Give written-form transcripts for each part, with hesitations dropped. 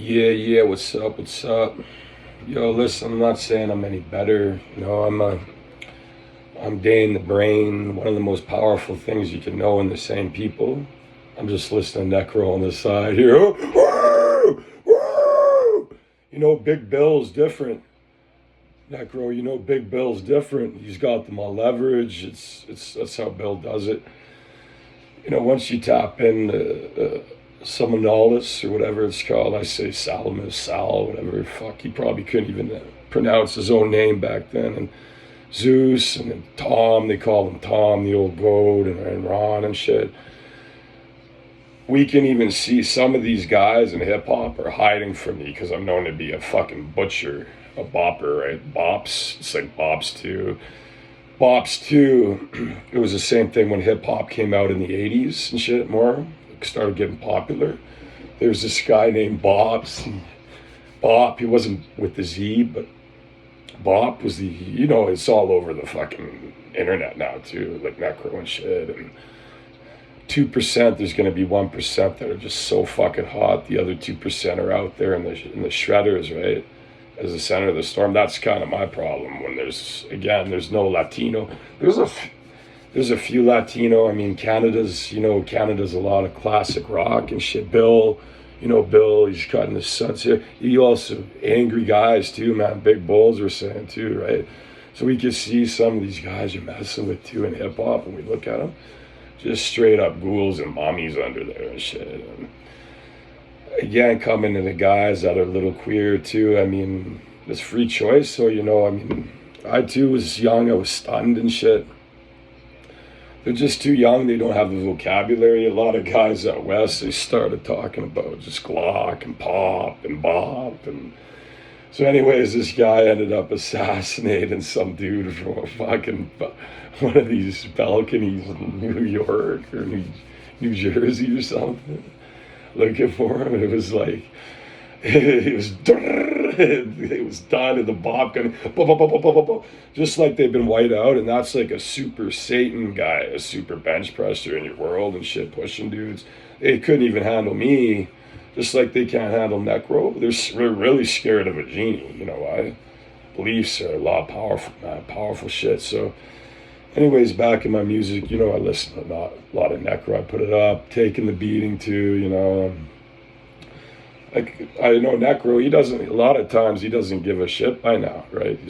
Yeah, what's up, what's up? Yo, listen, I'm not saying I'm any better. I'm day in the brain, one of the most powerful things you can know in the same people. I'm just listening to Necro on the side here. Woo! Woo! Big Bill's different. Necro, Big Bill's different. He's got them on leverage. It's That's how Bill does it. Once you tap in Salmonalis or whatever it's called, I say Salamis, Sal, whatever. Fuck, he probably couldn't even pronounce his own name back then. And Zeus and then Tom, they call him Tom, the old goat, and Ron and shit. We can even see some of these guys in hip hop are hiding from me because I'm known to be a fucking butcher, a bopper, right? Bop'Z, it's like Bop'Z too. Bop'Z too, it was the same thing when hip hop came out in the 80s and shit more. It started getting popular. There's this guy named Bop'Z. Bop, he wasn't with the Z, but Bop was it's all over the fucking internet now too, like Necro and shit. And 2%, there's going to be 1% that are just so fucking hot. The other 2% are out there in the shredders, right? As the center of the storm. That's kind of my problem when there's no Latino. There's a few Latino. I mean, Canada's a lot of classic rock and shit. Bill, he's cutting his sons here. You also angry guys too, man. Big Bulls were saying too, right? So we can see some of these guys you're messing with too in hip hop, and we look at them, just straight up ghouls and mommies under there and shit. And again, coming to the guys that are a little queer too. I mean, it's free choice. So I too was young. I was stunned and shit. They're just too young. They don't have the vocabulary. A lot of guys out west, they started talking about just Glock and pop and bop. And so anyways, this guy ended up assassinating some dude from one of these balconies in New York or New Jersey or something, looking for him. And it was like, it was done in the bop gun, just like they've been white out. And that's like a super Satan guy, a super bench presser in your world and shit, pushing dudes. They couldn't even handle me, just like they can't handle Necro. They're really scared of a genie. You know why? Beliefs are a lot powerful, man, powerful shit. So anyways, back in my music, I listen to a lot of Necro. I put it up, taking the beating too, Like, I know Necro, a lot of times he doesn't give a shit by now, right?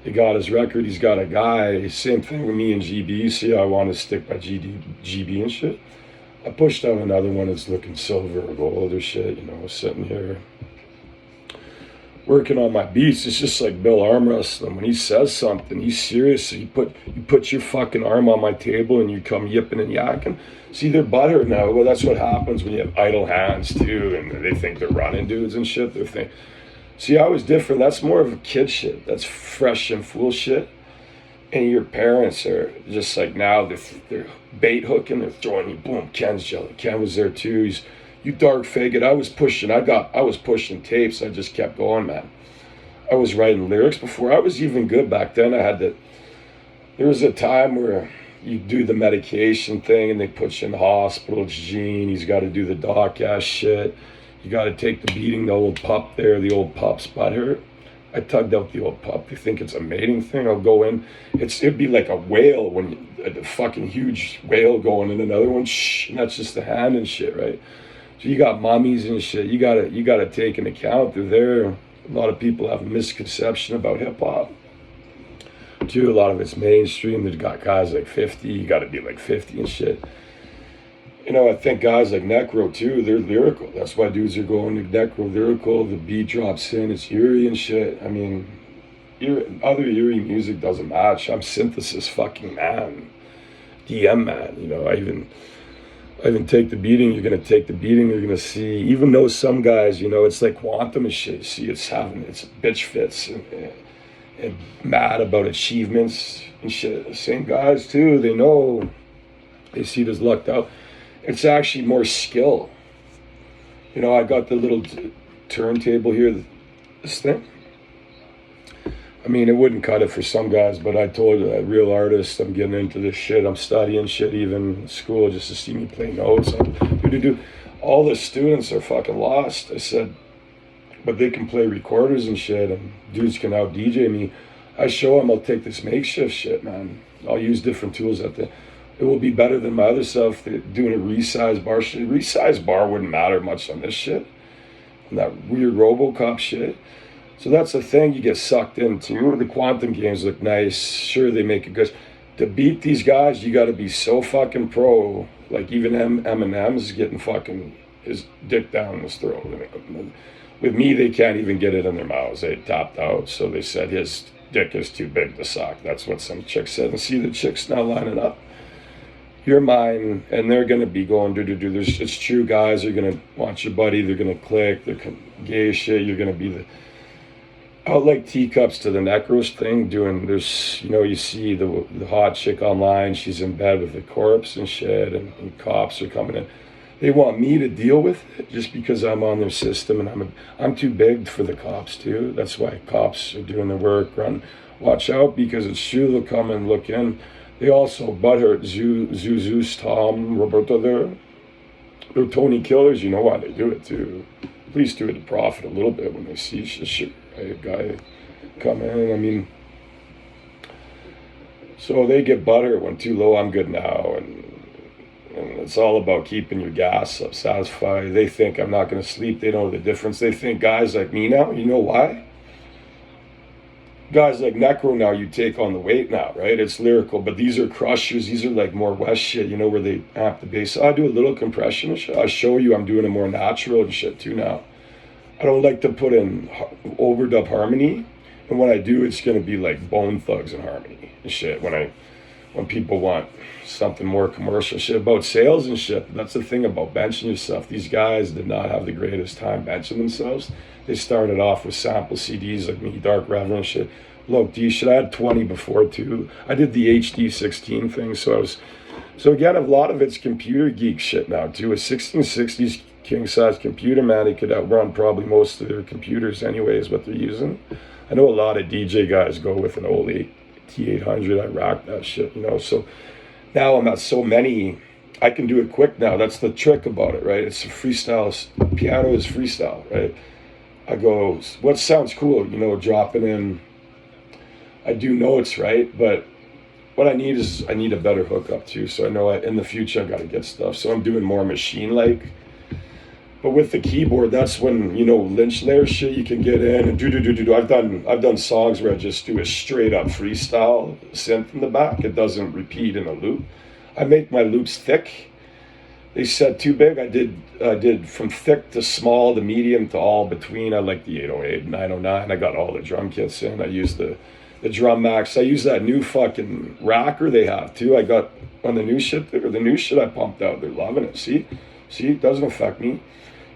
He got his record, he's got a guy. Same thing with me and GB. See, I want to stick by GB and shit. I pushed out another one that's looking silver or gold or shit, sitting here working on my beats. It's just like Bill arm wrestling. When he says something, he's serious. You put your fucking arm on my table and you come yipping and yakking. See, they're butthurt now. Well, that's what happens when you have idle hands too, and they think they're running dudes and shit. See, I was different. That's more of a kid shit. That's fresh and fool shit. And your parents are just like now they're bait hooking. They're throwing you. Boom, Ken's jelly. Ken was there too. You dark faggot. I was pushing tapes. I just kept going, man. I was writing lyrics before I was even good back then. There was a time where you do the medication thing and they put you in the hospital. It's Gene. He's got to do the doc ass shit. You got to take the beating. The old pup there, the old pup's butthurt. I tugged out the old pup. You think it's a mating thing? I'll go in. It'd be like a whale a fucking huge whale going in another one. Shh, and that's just the hand and shit, right? So you got mommies and shit. You gotta take into account they're there. A lot of people have a misconception about hip hop. Too, a lot of it's mainstream. They've got guys like 50. You got to be like 50 and shit. I think guys like Necro too, they're lyrical. That's why dudes are going to Necro lyrical. The beat drops in, it's eerie and shit. I mean, other eerie music doesn't match. I'm synthesis fucking man, DM man. I even take the beating. You're gonna take the beating. You're gonna see. Even though some guys, it's like quantum and shit. See, it's bitch fits and mad about achievements and shit. The same guys too. They know. They see it as lucked out. It's actually more skill. I got the little turntable here, this thing. I mean, it wouldn't cut it for some guys, but I told a real artist, I'm getting into this shit. I'm studying shit even in school just to see me play notes. All the students are fucking lost. I said, but they can play recorders and shit, and dudes can out DJ me. I show them I'll take this makeshift shit, man. I'll use different tools it will be better than my other stuff. Doing a resize bar shit. Resize bar wouldn't matter much on this shit. And that weird RoboCop shit. So that's the thing you get sucked into. The quantum games look nice. Sure, they make it good. To beat these guys, you got to be so fucking pro. Like even Eminem's getting fucking his dick down his throat. With me, they can't even get it in their mouths. They tapped out. So they said his dick is too big to suck. That's what some chick said. And see the chicks now lining up. You're mine, and they're gonna be going do. It's true, guys. They're gonna want your buddy. They're gonna click. They're gay shit. You're gonna be the out like teacups to the necros thing. Doing there's you see the hot chick online. She's in bed with the corpse and shit, and cops are coming in. They want me to deal with it just because I'm on their system, and I'm too big for the cops too. That's why cops are doing the work. Watch out, because it's true. They'll come and look in. They also butthurt Zeus, Tom, Roberto. They're Tony killers. You know why they do it too. Police do it to profit a little bit when they see shit. A guy come in. I mean, so they get butthurt when too low. I'm good now, and it's all about keeping your gas up, satisfied. They think I'm not going to sleep. They know the difference. They think guys like me now. You know why? Guys like Necro now, you take on the weight now, right? It's lyrical, but these are crushers. These are like more West shit, where they amp the bass. I do a little compression and shit. I show you I'm doing a more natural and shit too now. I don't like to put in overdub harmony, and when I do, it's gonna be like Bone Thugs and harmony and shit. When people want something more commercial shit about sales and shit. That's the thing about benching yourself. These guys did not have the greatest time benching themselves. They started off with sample CDs like me, Dark Reverend shit. Look, D shit, I had 20 before too. I did the HD 16 thing, so again, a lot of it's computer geek shit now too. A 1660s king size computer, man, it could outrun probably most of their computers anyways, what they're using. I know a lot of DJ guys go with an old T800. I rock that shit, so now I'm at so many, I can do it quick now. That's the trick about it, right? It's a freestyle. Piano is freestyle, right? I go, what sounds cool, dropping in. I do notes, right? But what I need is I need a better hookup too. So I know in the future I got to get stuff. So I'm doing more machine-like. But with the keyboard, that's when, Lynch layer shit, you can get in and do. I've done songs where I just do a straight up freestyle synth in the back. It doesn't repeat in a loop. I make my loops thick. They said too big. I did from thick to small to medium to all between. I like the 808, 909. I got all the drum kits in. I use the drum max. I use that new fucking racker they have too. I got on the new shit I pumped out. They're loving it. See, it doesn't affect me.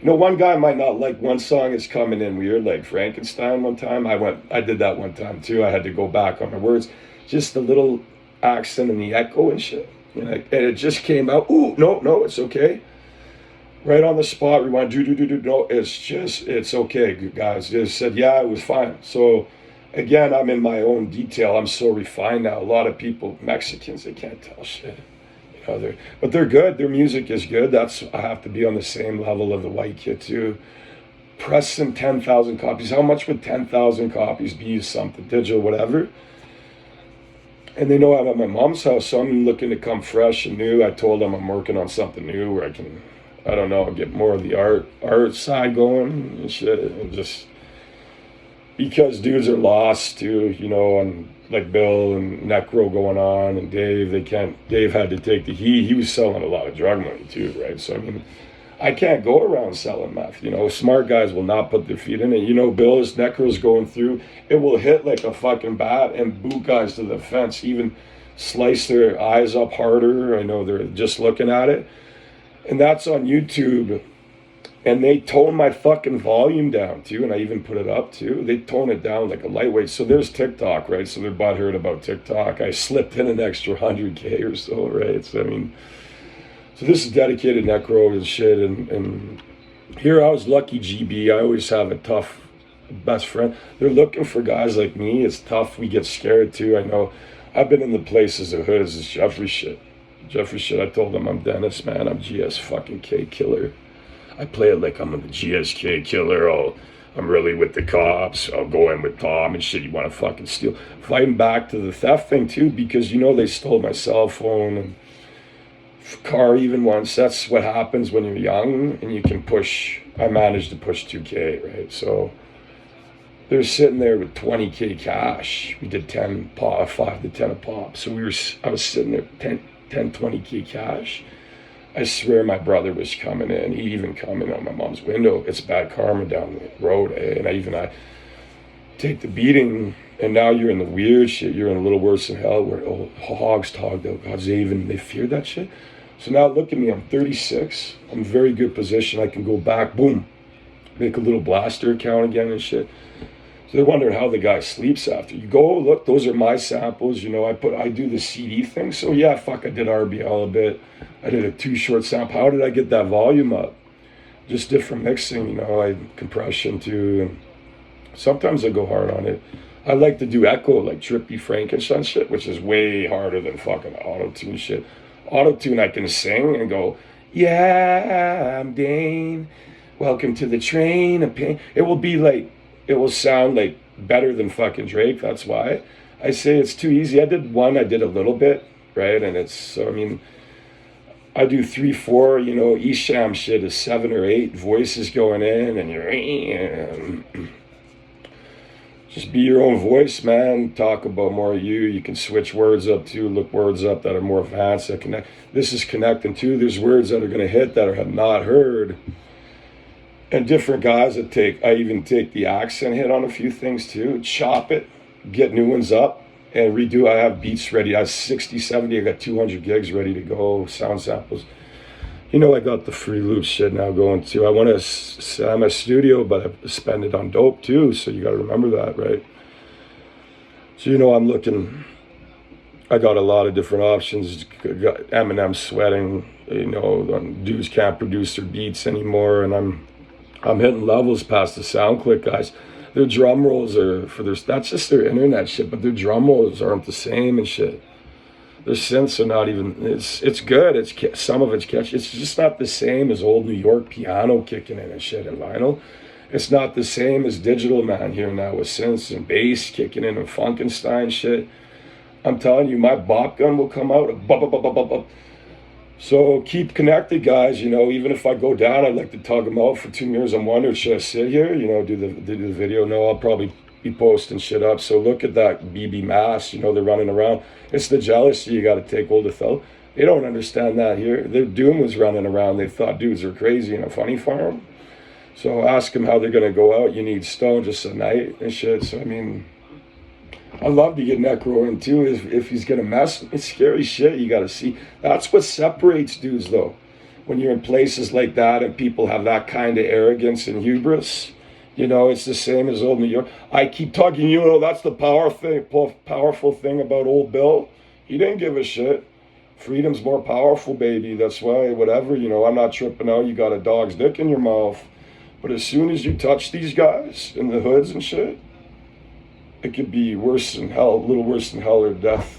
One guy might not like one song is coming in weird, like Frankenstein one time. I did that one time too. I had to go back on my words. Just the little accent and the echo and shit. And it just came out. Ooh, no, it's okay. Right on the spot, we want do. No, it's okay, guys. Just said, yeah, it was fine. So again, I'm in my own detail. I'm so refined now. A lot of people, Mexicans, they can't tell shit. But they're good. Their music is good. I have to be on the same level of the white kid too. Pressing 10,000 copies. How much would 10,000 copies be? Something digital, whatever. And they know I'm at my mom's house, so I'm looking to come fresh and new. I told them I'm working on something new where I can, get more of the art side going and shit. And just because dudes are lost too, and like Bill and Necro going on and Dave, Dave had to take the heat. He was selling a lot of drug money too, right? So I can't go around selling meth. Smart guys will not put their feet in it. Bill's Necro's going through, it will hit like a fucking bat and boot guys to the fence, even slice their eyes up harder. I know they're just looking at it. And that's on YouTube. And they tone my fucking volume down too, and I even put it up too. They tone it down like a lightweight. So there's TikTok, right? So they're butthurt about TikTok. I slipped in an extra 100K or so, right? So so this is dedicated Necro and shit. And here I was lucky GB. I always have a tough best friend. They're looking for guys like me. It's tough. We get scared too. I know. I've been in the places of hoods. It's Jeffrey shit. I told them I'm Dennis, man. I'm GS fucking K killer. I play it like I'm the GSK killer. I'm really with the cops. I'll go in with Tom and shit. You want to fucking steal? Fighting back to the theft thing too, because you know they stole my cell phone and car even once. That's what happens when you're young and you can push. I managed to push 2K, right? So they're sitting there with 20K cash. We did 10 pop, 5 to 10 a pop. So I was sitting there 20K cash. I swear my brother was coming in. He even come in on my mom's window. It's bad karma down the road, eh? And I take the beating, and now you're in the weird shit. You're in a little worse than hell where hogs togged out. God, they feared that shit. So now look at me, I'm 36. I'm in a very good position. I can go back, boom, make a little blaster account again and shit. So they're wondering how the guy sleeps after. You go, look, those are my samples. You know, I do the CD thing. So yeah, fuck, I did RBL a bit. I did a 2 short sample. How did I get that volume up? Just different mixing, you know, compression too. And sometimes I go hard on it. I like to do echo, like trippy Frankenstein shit, which is way harder than fucking auto-tune shit. Auto-tune, I can sing and go, yeah, I'm Dane. Welcome to the train of pain. It will sound like better than fucking Drake. That's why I say it's too easy. I did a little bit, right? And I do 3, 4, you know, Esham shit is 7 or 8 voices going in, and you're just be your own voice, man. Talk about more of you. You can switch words up too, look words up that are more advanced, that connect. This is connecting too. There's words that are gonna hit that I have not heard. And different guys I even take the accent hit on a few things too, chop it, get new ones up, and redo. I have beats ready. I have 60, 70, I got 200 gigs ready to go, sound samples. You know, I got the free loop shit now going too. I want to sell my studio, but I spend it on dope too, so you got to remember that, right? So, you know, I got a lot of different options. Got Eminem sweating, you know, dudes can't produce their beats anymore, and I'm hitting levels past the SoundClick guys. Their drum rolls that's just their internet shit, but their drum rolls aren't the same and shit. Their synths are not even, it's good, some of it's catchy. It's just not the same as old New York piano kicking in and shit and vinyl. It's not the same as digital, man, here now with synths and bass kicking in and Funkenstein shit. I'm telling you, my bop gun will come out, So keep connected, guys. You know, even if I go down, I'd like to tug them out for 2 years. I'm wondering, should I sit here, you know, do the video? No, I'll probably be posting shit up. So look at that BB mass, you know, they're running around. It's the jealousy you got to take hold of, though. They don't understand that here. Their Doom was running around. They thought dudes were crazy in a funny farm. So ask them how they're going to go out. You need Stone just a night and shit. So, I mean, I love to get Necro in too. If he's going to mess, it's scary shit. You got to see. That's what separates dudes, though. When you're in places like that and people have that kind of arrogance and hubris, you know, it's the same as old New York. I keep talking, you know, that's the powerful thing about old Bill. He didn't give a shit. Freedom's more powerful, baby. That's why, whatever, you know, I'm not tripping out. You got a dog's dick in your mouth. But as soon as you touch these guys in the hoods and shit, it could be worse than hell, a little worse than hell or death.